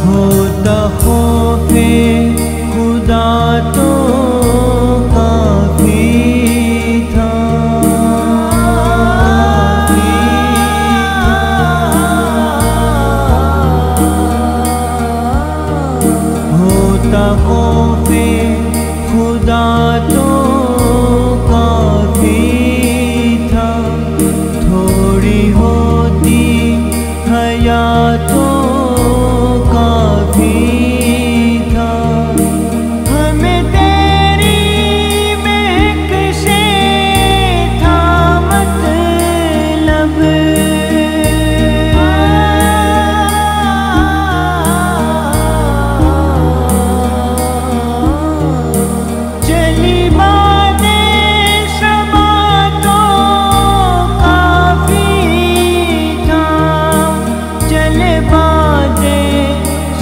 होता खौफे खुदा तो काफी था, होता खौफे खुदा तो काफी था, थोड़ी होती हया तो काफी था। हमें तेरी महक से था मतलब, चली बातें सबा तो काफी था, चले बातें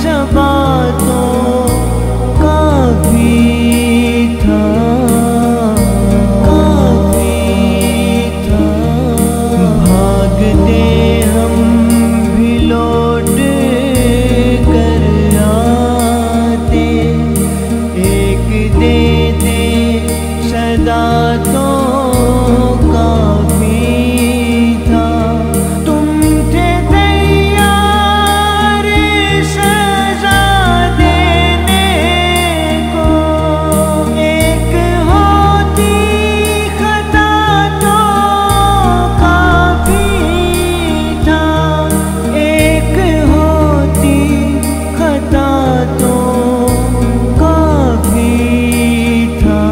सबा तो काफी था, काफी था। भागते हम भी लौट कर आते, एक देते सदा तो काफी था। तुम थे तैयार सजा देने को, एक होती खता तो काफी था, एक होती खता तो काफी था,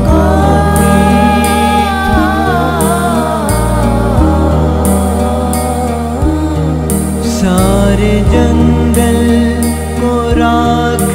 काफी था। सारे जंगल को राख